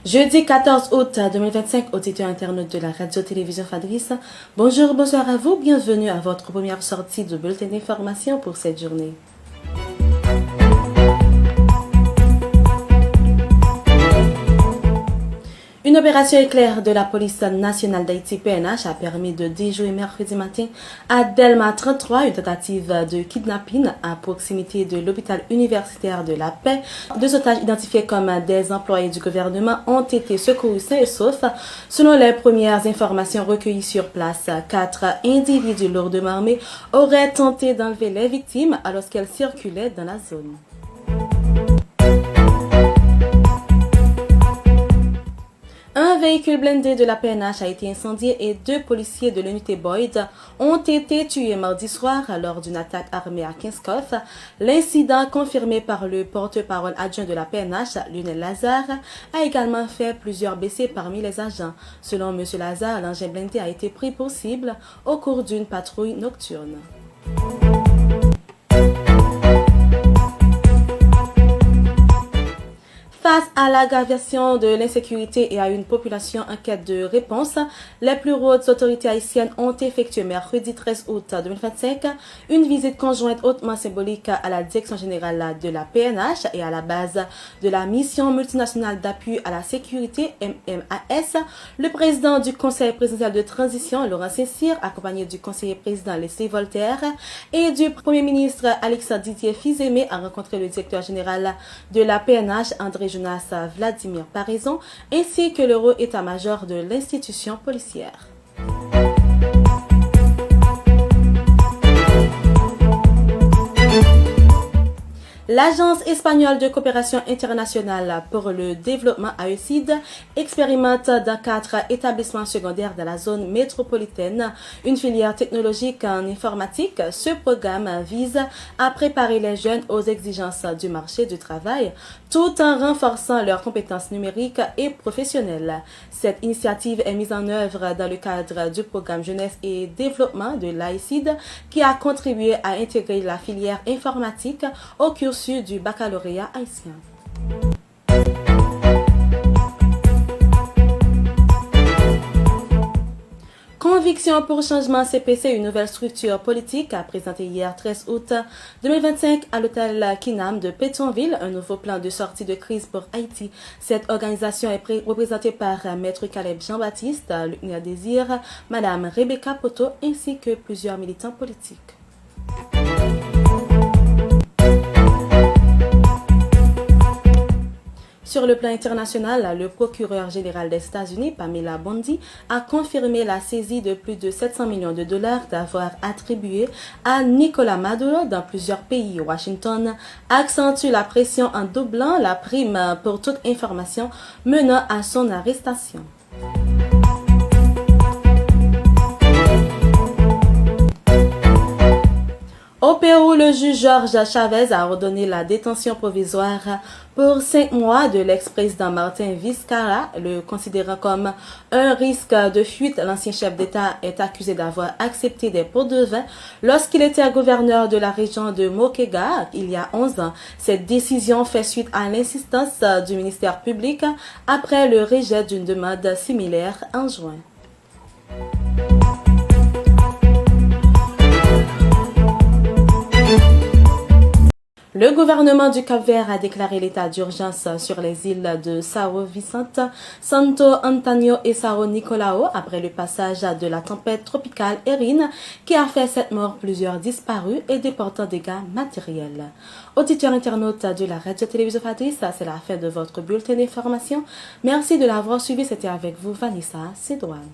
Jeudi 14 août 2025, auditeurs internautes de la radio-télévision Fadris, bonjour, bonsoir à vous, bienvenue à votre première sortie de bulletin d'information pour cette journée. Une opération éclair de la police nationale d'Haïti PNH a permis de déjouer mercredi matin à Delma 33 une tentative de kidnapping à proximité de l'hôpital universitaire de la Paix. Deux otages identifiés comme des employés du gouvernement ont été secourus sains et saufs. Selon les premières informations recueillies sur place, 4 individus lourdement armés auraient tenté d'enlever les victimes alors qu'elles circulaient dans la zone. Un véhicule blindé de la PNH a été incendié et 2 policiers de l'unité Boyd ont été tués mardi soir lors d'une attaque armée à Kinskoff. L'incident, confirmé par le porte-parole adjoint de la PNH, Lionel Lazare, a également fait plusieurs blessés parmi les agents. Selon M. Lazare, l'engin blindé a été pris pour cible au cours d'une patrouille nocturne. Face à l'aggravation de l'insécurité et à une population en quête de réponse, les plus hautes autorités haïtiennes ont effectué mercredi 13 août 2025 une visite conjointe hautement symbolique à la direction générale de la PNH et à la base de la mission multinationale d'appui à la sécurité MMAS. Le président du Conseil présidentiel de transition, Laurent Saint-Cyr, accompagné du conseiller président Leslie Voltaire et du premier ministre Alexandre Didier Fils-Aimé, a rencontré le directeur général de la PNH, André Jonas Vladimir Paraison, ainsi que le haut état-major de l'institution policière. L'Agence espagnole de coopération internationale pour le développement AECID expérimente dans 4 établissements secondaires de la zone métropolitaine une filière technologique en informatique. Ce programme vise à préparer les jeunes aux exigences du marché du travail tout en renforçant leurs compétences numériques et professionnelles. Cette initiative est mise en œuvre dans le cadre du programme Jeunesse et Développement de l'AECID qui a contribué à intégrer la filière informatique au cursus du baccalauréat haïtien. Conviction pour changement CPC, une nouvelle structure politique, a présenté hier 13 août 2025 à l'hôtel Kinam de Pétionville un nouveau plan de sortie de crise pour Haïti. Cette organisation est représentée par Maître Caleb Jean-Baptiste, Luc Désir, Madame Rebecca Poto ainsi que plusieurs militants politiques. Sur le plan international, le procureur général des États-Unis, Pamela Bondi, a confirmé la saisie de plus de 700 millions de dollars d'avoir attribué à Nicolas Maduro dans plusieurs pays. Washington accentue la pression en doublant la prime pour toute information menant à son arrestation. Au Pérou, le juge Georges Chavez a ordonné la détention provisoire pour 5 mois de l'ex-président Martin Vizcarra, le considérant comme un risque de fuite. L'ancien chef d'État est accusé d'avoir accepté des pots de vin lorsqu'il était gouverneur de la région de Moquegua il y a 11 ans. Cette décision fait suite à l'insistance du ministère public après le rejet d'une demande similaire en juin. Le gouvernement du Cap-Vert a déclaré l'état d'urgence sur les îles de São Vicente, Santo Antônio et São Nicolau après le passage de la tempête tropicale Erin qui a fait 7 morts, plusieurs disparus et d'importants dégâts matériels. Auditeurs internautes de la radio-télévision Fadris, c'est la fin de votre bulletin d'information. Merci de l'avoir suivi. C'était avec vous Vanessa Cédouane.